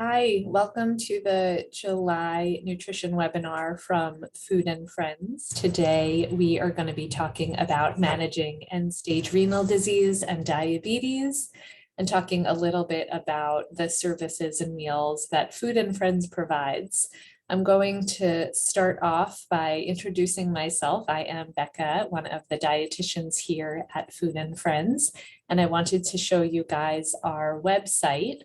Hi, welcome to the July nutrition webinar from Food and Friends. Today, we are going to be talking about managing end-stage renal disease and diabetes, and talking a little bit about the services and meals that Food and Friends provides. I'm going to start off by introducing myself. I am Becca, one of the dietitians here at Food and Friends, and I wanted to show you guys our website,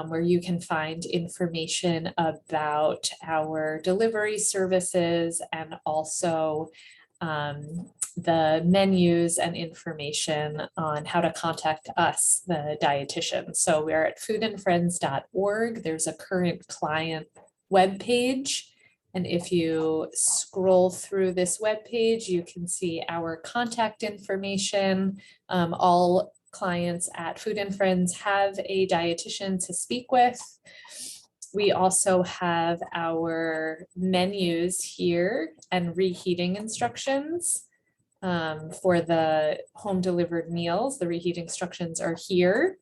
where you can find information about our delivery services and also the menus and information on how to contact us, the dietitians. So we're at foodandfriends.org. There's a current client webpage. And if you scroll through this webpage, you can see our contact information. All clients at Food and Friends have a dietitian to speak with. We also have our menus here and reheating instructions for the home delivered meals. The reheat instructions are here,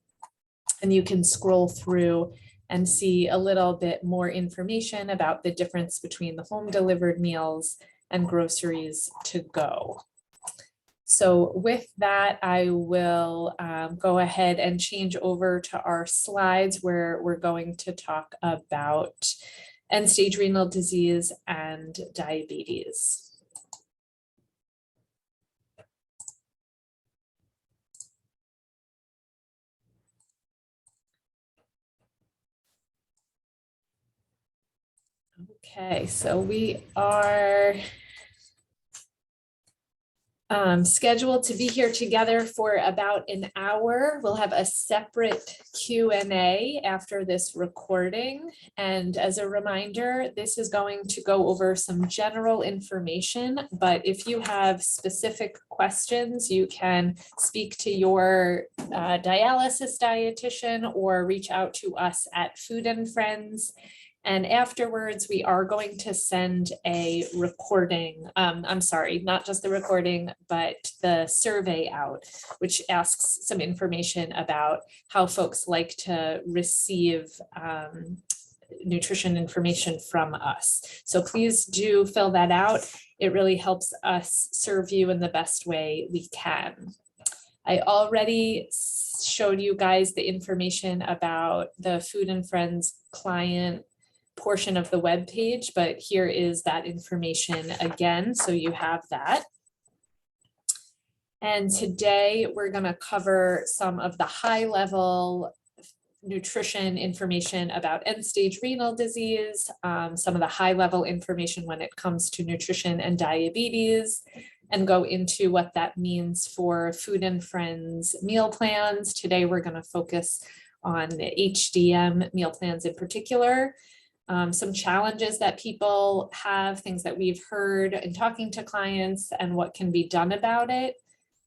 and you can scroll through and see a little bit more information about the difference between the home delivered meals and groceries to go. So with that, I will go ahead and change over to our slides where we're going to talk about end-stage renal disease and diabetes. Okay, so we are scheduled to be here together for about an hour. We'll have a separate Q&A after this recording. And as a reminder, this is going to go over some general information, but if you have specific questions, you can speak to your dialysis dietitian or reach out to us at Food and Friends. And afterwards, we are going to send a recording, I'm sorry, not just the recording, but the survey out, which asks some information about how folks like to receive nutrition information from us. So please do fill that out. It really helps us serve you in the best way we can. I already showed you guys the information about the Food and Friends client portion of the web page, but here is that information again, so you have that. And today we're going to cover some of the high-level nutrition information about end-stage renal disease, some of the high-level information when it comes to nutrition and diabetes, and go into what that means for Food and Friends meal plans. Today we're going to focus on the HDM meal plans in particular. Some challenges that people have, things that we've heard in talking to clients and what can be done about it.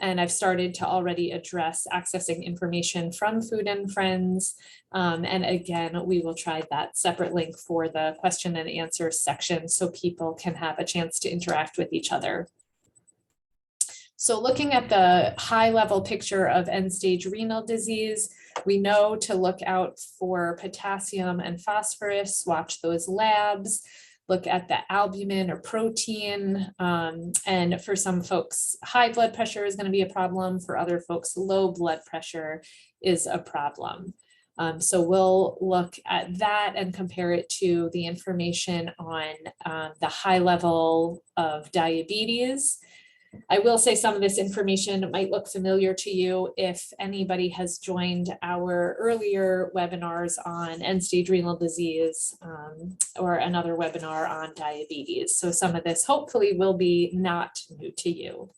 And I've started to already address accessing information from Food and Friends. And again, we will try that separate link for the question and answer section so people can have a chance to interact with each other. So looking at the high level picture of end-stage renal disease, we know to look out for potassium and phosphorus, watch those labs, look at the albumin or protein. And for some folks, high blood pressure is going to be a problem. For other folks, low blood pressure is a problem. So we'll look at that and compare it to the information on the high level of diabetes. I will say some of this information might look familiar to you if anybody has joined our earlier webinars on end-stage renal disease or another webinar on diabetes. So some of this hopefully will be not new to you.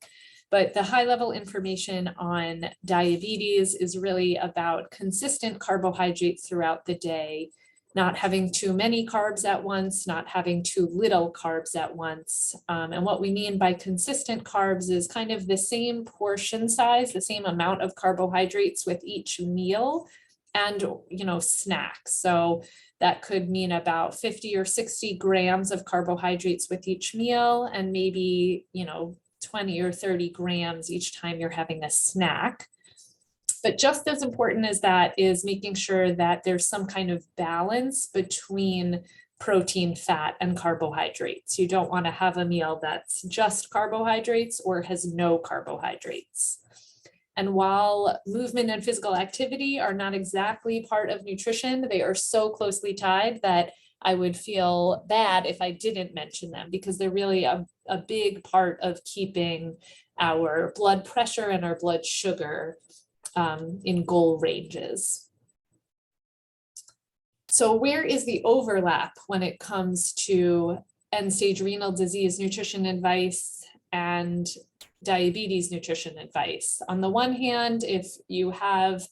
But the high-level information on diabetes is really about consistent carbohydrates throughout the day, not having too many carbs at once, not having too little carbs at once. And what we mean by consistent carbs is kind of the same portion size, the same amount of carbohydrates with each meal and, snacks. So that could mean about 50 or 60 grams of carbohydrates with each meal, and maybe, 20 or 30 grams each time you're having a snack. But just as important as that is making sure that there's some kind of balance between protein, fat, and carbohydrates. You don't want to have a meal that's just carbohydrates or has no carbohydrates. And while movement and physical activity are not exactly part of nutrition, they are so closely tied that I would feel bad if I didn't mention them, because they're really a big part of keeping our blood pressure and our blood sugar in goal ranges. So where is the overlap when it comes to end-stage renal disease nutrition advice and diabetes nutrition advice? On the one hand, if you have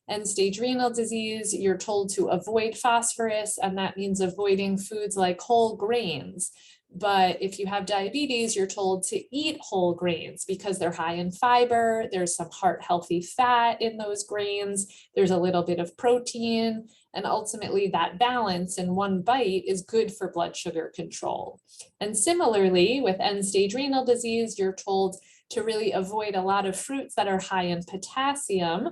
end-stage renal disease, you're told to avoid phosphorus, and that means avoiding foods like whole grains. But if you have diabetes, you're told to eat whole grains because they're high in fiber, there's some heart healthy fat in those grains, there's a little bit of protein, and ultimately that balance in one bite is good for blood sugar control. And similarly, with end-stage renal disease, you're told to really avoid a lot of fruits that are high in potassium.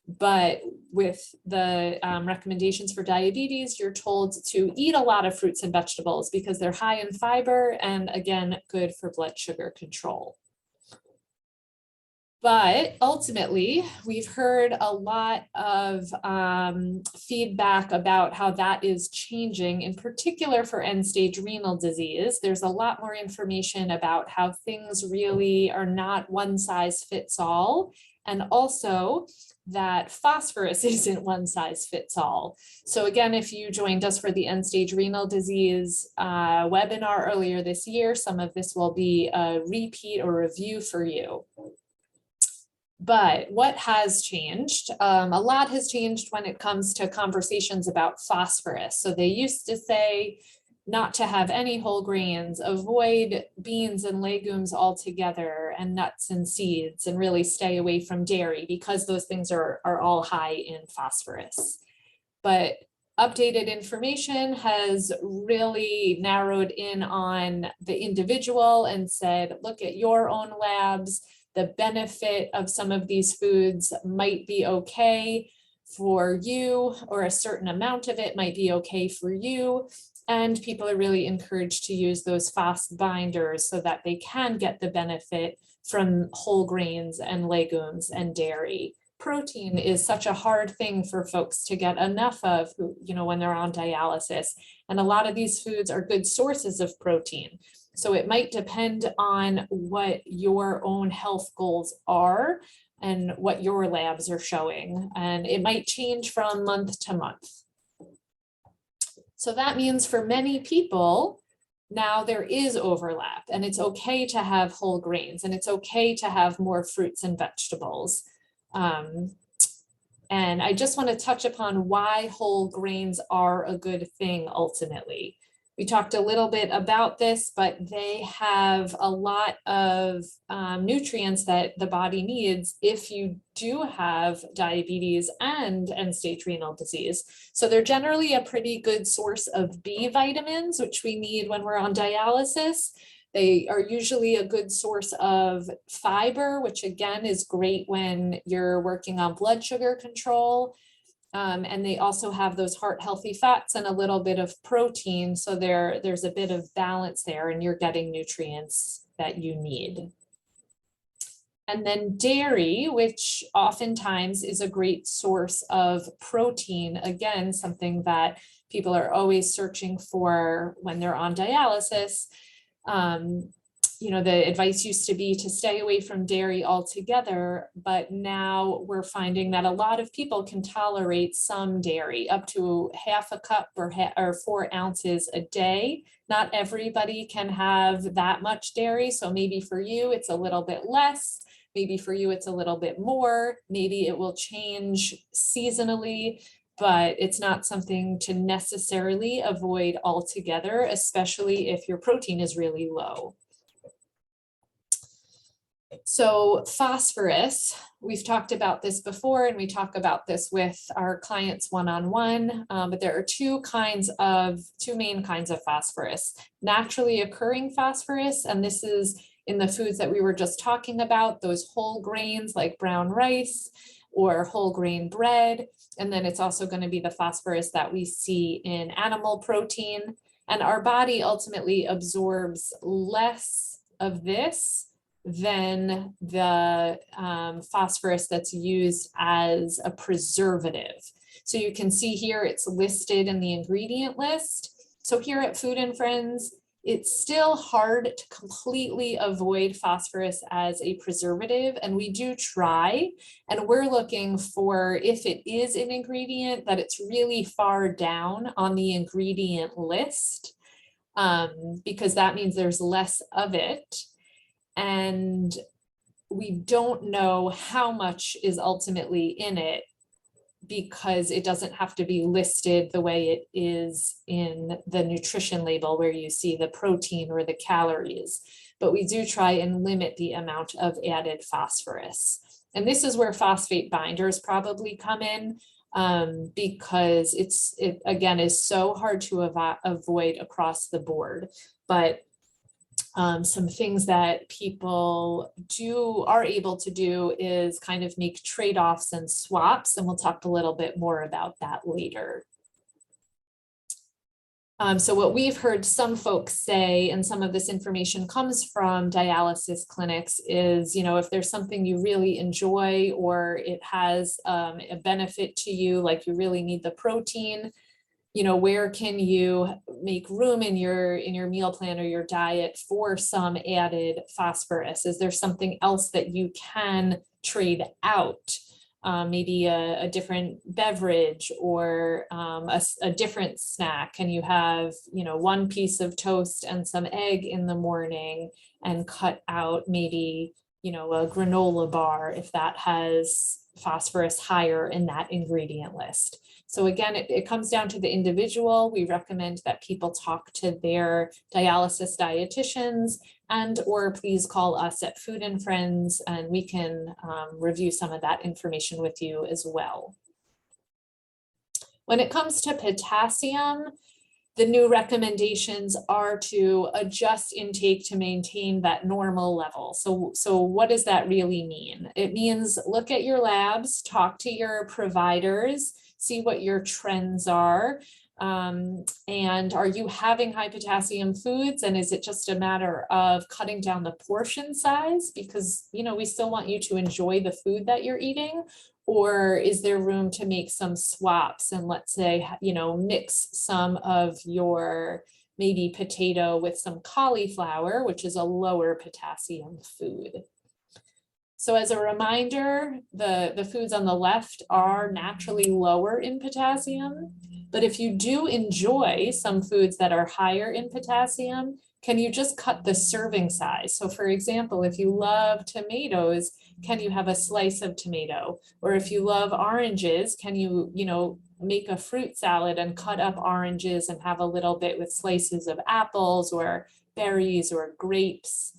But with the recommendations for diabetes, you're told to eat a lot of fruits and vegetables because they're high in fiber and, again, good for blood sugar control. But ultimately, we've heard a lot of feedback about how that is changing, in particular for end-stage renal disease. There's a lot more information about how things really are not one size fits all, and also that phosphorus isn't one size fits all. So again, if you joined us for the end-stage renal disease webinar earlier this year, some of this will be a repeat or review for you. But what has changed? A lot has changed when it comes to conversations about phosphorus. So they used to say not to have any whole grains, avoid beans and legumes altogether, and nuts and seeds, and really stay away from dairy because those things are all high in phosphorus. But updated information has really narrowed in on the individual and said, look at your own labs. The benefit of some of these foods might be okay for you, or a certain amount of it might be okay for you. And people are really encouraged to use those fast binders so that they can get the benefit from whole grains and legumes and dairy. Protein is such a hard thing for folks to get enough of, when they're on dialysis. And a lot of these foods are good sources of protein. So it might depend on what your own health goals are and what your labs are showing. And it might change from month to month. So that means for many people, now there is overlap, and it's okay to have whole grains, and it's okay to have more fruits and vegetables. And I just want to touch upon why whole grains are a good thing ultimately. We talked a little bit about this, but they have a lot of nutrients that the body needs if you do have diabetes and end-stage renal disease. So they're generally a pretty good source of B vitamins, which we need when we're on dialysis. They are usually a good source of fiber, which again is great when you're working on blood sugar control. And they also have those heart healthy fats and a little bit of protein. So there's a bit of balance there, and you're getting nutrients that you need. And then dairy, which oftentimes is a great source of protein. Again, something that people are always searching for when they're on dialysis. The advice used to be to stay away from dairy altogether, but now we're finding that a lot of people can tolerate some dairy, up to half a cup or 4 ounces a day. Not everybody can have that much dairy. So maybe for you, it's a little bit less. Maybe for you, it's a little bit more. Maybe it will change seasonally, but it's not something to necessarily avoid altogether, especially if your protein is really low. So phosphorus, we've talked about this before, and we talk about this with our clients one-on-one, but there are two main kinds of phosphorus. Naturally occurring phosphorus, and this is in the foods that we were just talking about, those whole grains like brown rice, or whole grain bread. And then it's also going to be the phosphorus that we see in animal protein. And our body ultimately absorbs less of this than the phosphorus that's used as a preservative. So you can see here it's listed in the ingredient list. So here at Food and Friends, it's still hard to completely avoid phosphorus as a preservative, and we do try, and we're looking for, if it is an ingredient, that it's really far down on the ingredient list, because that means there's less of it. And we don't know how much is ultimately in it, because it doesn't have to be listed the way it is in the nutrition label where you see the protein or the calories. But we do try and limit the amount of added phosphorus. And this is where phosphate binders probably come in, because it again is so hard to avoid across the board. But some things that people are able to do is kind of make trade-offs and swaps, and we'll talk a little bit more about that later. So what we've heard some folks say, and some of this information comes from dialysis clinics, is, if there's something you really enjoy or it has a benefit to you, like you really need the protein, where can you make room in your meal plan or your diet for some added phosphorus? Is there something else that you can trade out? Maybe a different beverage or a different snack. Can you have, one piece of toast and some egg in the morning and cut out maybe, a granola bar if that has phosphorus higher in that ingredient list? So again, it comes down to the individual. We recommend that people talk to their dialysis dietitians, or please call us at Food and Friends, and we can review some of that information with you as well. When it comes to potassium, the new recommendations are to adjust intake to maintain that normal level. So what does that really mean? It means look at your labs, talk to your providers, see what your trends are. And are you having high potassium foods? And is it just a matter of cutting down the portion size? Because, we still want you to enjoy the food that you're eating. Or is there room to make some swaps and, let's say, mix some of your maybe potato with some cauliflower, which is a lower potassium food. So as a reminder, the foods on the left are naturally lower in potassium, but if you do enjoy some foods that are higher in potassium, can you just cut the serving size? So for example, if you love tomatoes, can you have a slice of tomato? Or if you love oranges, can you, make a fruit salad and cut up oranges and have a little bit with slices of apples or berries or grapes?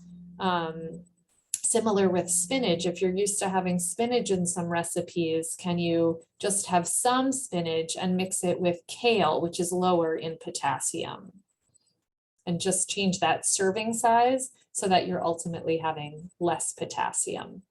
Similar with spinach, if you're used to having spinach in some recipes, can you just have some spinach and mix it with kale, which is lower in potassium? And just change that serving size so that you're ultimately having less potassium.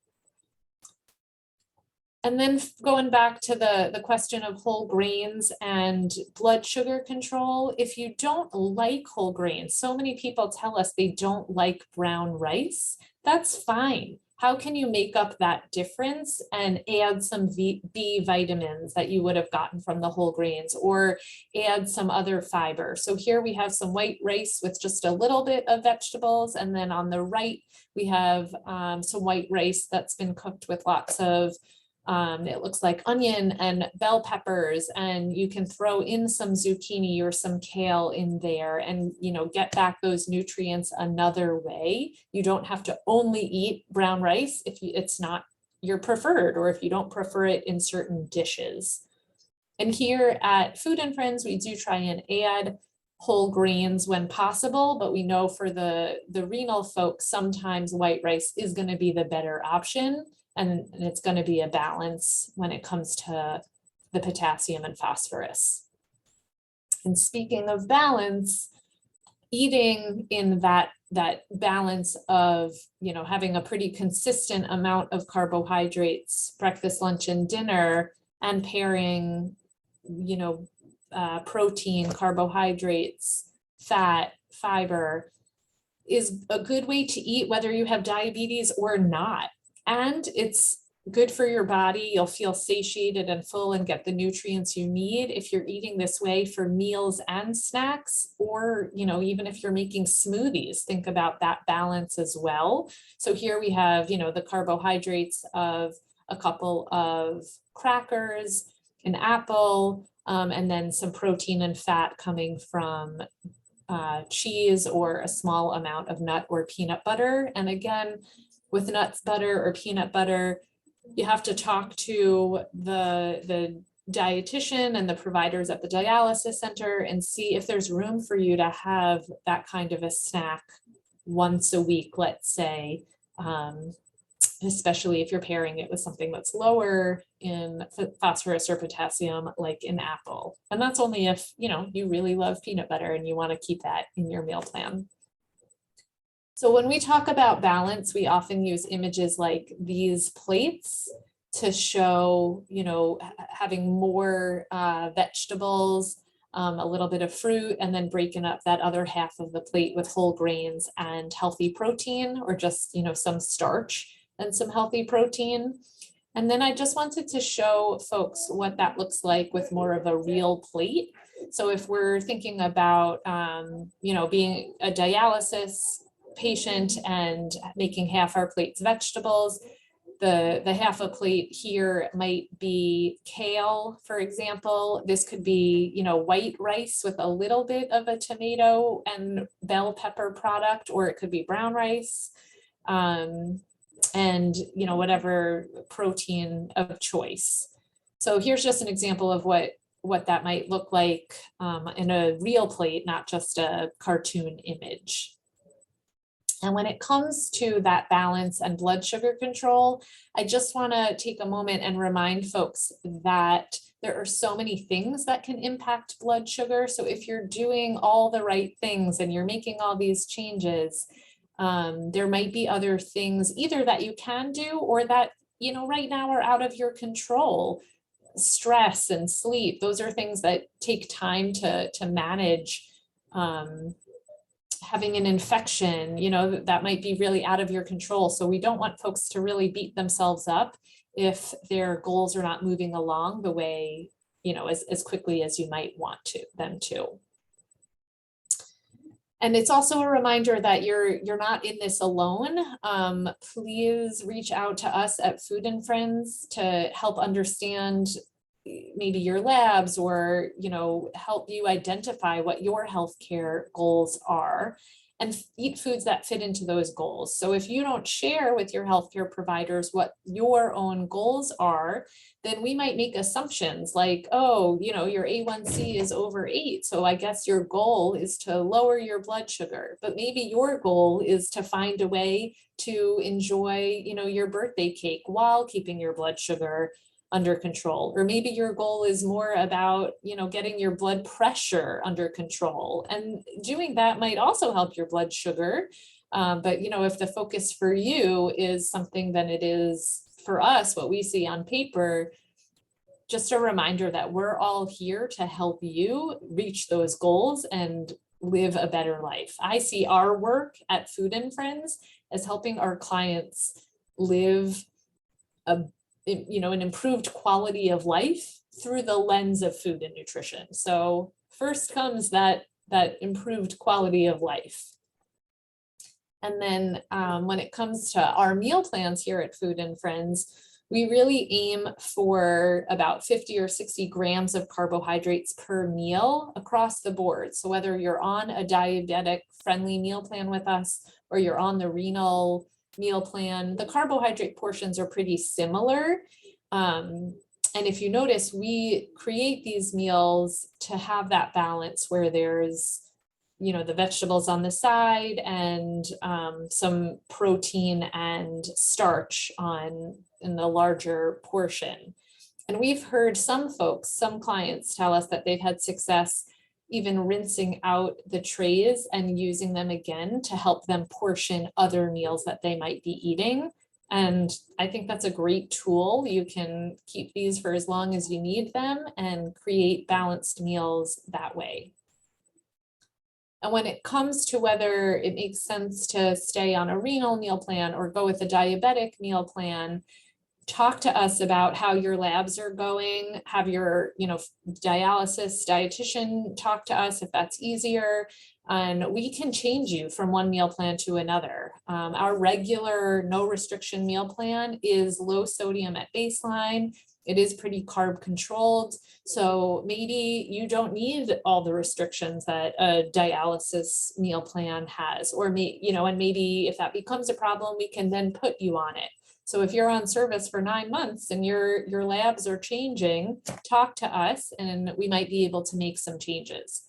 And then going back to the question of whole grains and blood sugar control, if you don't like whole grains, so many people tell us they don't like brown rice. That's fine. How can you make up that difference and add some B vitamins that you would have gotten from the whole grains, or add some other fiber? So here we have some white rice with just a little bit of vegetables. And then on the right, we have some white rice that's been cooked with lots of it looks like onion and bell peppers, and you can throw in some zucchini or some kale in there and, get back those nutrients another way. You don't have to only eat brown rice if it's not your preferred, or if you don't prefer it in certain dishes. And here at Food and Friends, we do try and add whole grains when possible, but we know for the renal folks, sometimes white rice is going to be the better option. And it's going to be a balance when it comes to the potassium and phosphorus. And speaking of balance, eating in that balance of, having a pretty consistent amount of carbohydrates, breakfast, lunch, and dinner, and pairing, protein, carbohydrates, fat, fiber, is a good way to eat whether you have diabetes or not. And it's good for your body. You'll feel satiated and full and get the nutrients you need if you're eating this way for meals and snacks, or, even if you're making smoothies, think about that balance as well. So here we have, the carbohydrates of a couple of crackers, an apple, and then some protein and fat coming from cheese or a small amount of nut or peanut butter. And again, with nuts, butter, or peanut butter, you have to talk to the dietitian and the providers at the dialysis center and see if there's room for you to have that kind of a snack once a week, let's say, especially if you're pairing it with something that's lower in phosphorus or potassium, like an apple. And that's only if, you really love peanut butter and you want to keep that in your meal plan. So when we talk about balance, we often use images like these plates to show, having more vegetables, a little bit of fruit, and then breaking up that other half of the plate with whole grains and healthy protein, or just, some starch and some healthy protein. And then I just wanted to show folks what that looks like with more of a real plate. So if we're thinking about, being a dialysis patient and making half our plates vegetables, the half a plate here might be kale, for example. This could be, white rice with a little bit of a tomato and bell pepper product, or it could be brown rice. And whatever protein of choice. So here's just an example of what that might look like in a real plate, not just a cartoon image. And when it comes to that balance and blood sugar control, I just want to take a moment and remind folks that there are so many things that can impact blood sugar. So if you're doing all the right things and you're making all these changes, there might be other things either that you can do or that, right now are out of your control. Stress and sleep, those are things that take time to manage. Having an infection, that might be really out of your control. So we don't want folks to really beat themselves up if their goals are not moving along the way, as quickly as you might want them to. And it's also a reminder that you're not in this alone. Please reach out to us at Food and Friends to help understand maybe your labs, or help you identify what your healthcare goals are, and eat foods that fit into those goals. So if you don't share with your healthcare providers what your own goals are, then we might make assumptions like, oh, your A1C is over 8, so I guess your goal is to lower your blood sugar. But maybe your goal is to find a way to enjoy, your birthday cake while keeping your blood sugar under control. Or maybe your goal is more about, getting your blood pressure under control, and doing that might also help your blood sugar. But, if the focus for you is something, then it is for us, what we see on paper, just a reminder that we're all here to help you reach those goals and live a better life. I see our work at Food and Friends as helping our clients live an improved quality of life through the lens of food and nutrition. So first comes that improved quality of life. And then when it comes to our meal plans here at Food and Friends, we really aim for about 50 or 60 grams of carbohydrates per meal across the board. So whether you're on a diabetic friendly meal plan with us, or you're on the renal meal plan, the carbohydrate portions are pretty similar. And if you notice, we create these meals to have that balance where there's, the vegetables on the side and some protein and starch in the larger portion. And we've heard some clients tell us that they've had success even rinsing out the trays and using them again to help them portion other meals that they might be eating. And I think that's a great tool. You can keep these for as long as you need them and create balanced meals that way. And when it comes to whether it makes sense to stay on a renal meal plan or go with a diabetic meal plan, talk to us about how your labs are going, have your, dialysis dietitian talk to us if that's easier. And we can change you from one meal plan to another. Our regular no restriction meal plan is low sodium at baseline. It is pretty carb controlled. So maybe you don't need all the restrictions that a dialysis meal plan has, or and maybe if that becomes a problem, we can then put you on it. So if you're on service for 9 months and your labs are changing, talk to us and we might be able to make some changes.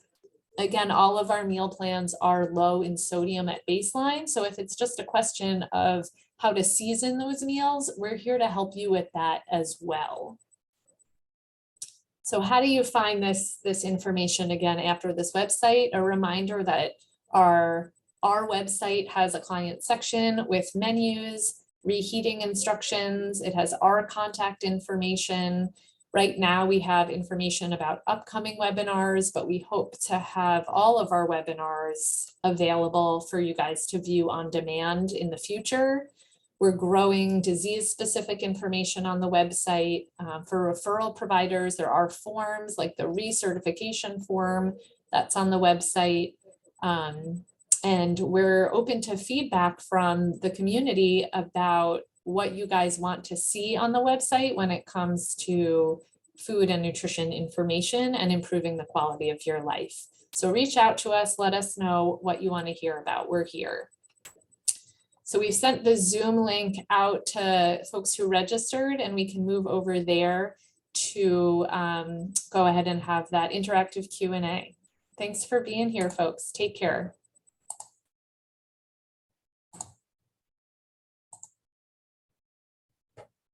Again, all of our meal plans are low in sodium at baseline. So if it's just a question of how to season those meals, we're here to help you with that as well. So how do you find this information again after this website? A reminder that our website has a client section with menus, reheating instructions. It has our contact information. Right now we have information about upcoming webinars, but we hope to have all of our webinars available for you guys to view on demand in the future. We're growing disease-specific information on the website. For referral providers, there are forms like the recertification form that's on the website. And we're open to feedback from the community about what you guys want to see on the website when it comes to food and nutrition information and improving the quality of your life. So reach out to us, let us know what you want to hear about. We're here. So we've sent the Zoom link out to folks who registered, and we can move over there to go ahead and have that interactive Q&A. Thanks for being here, folks. Take care.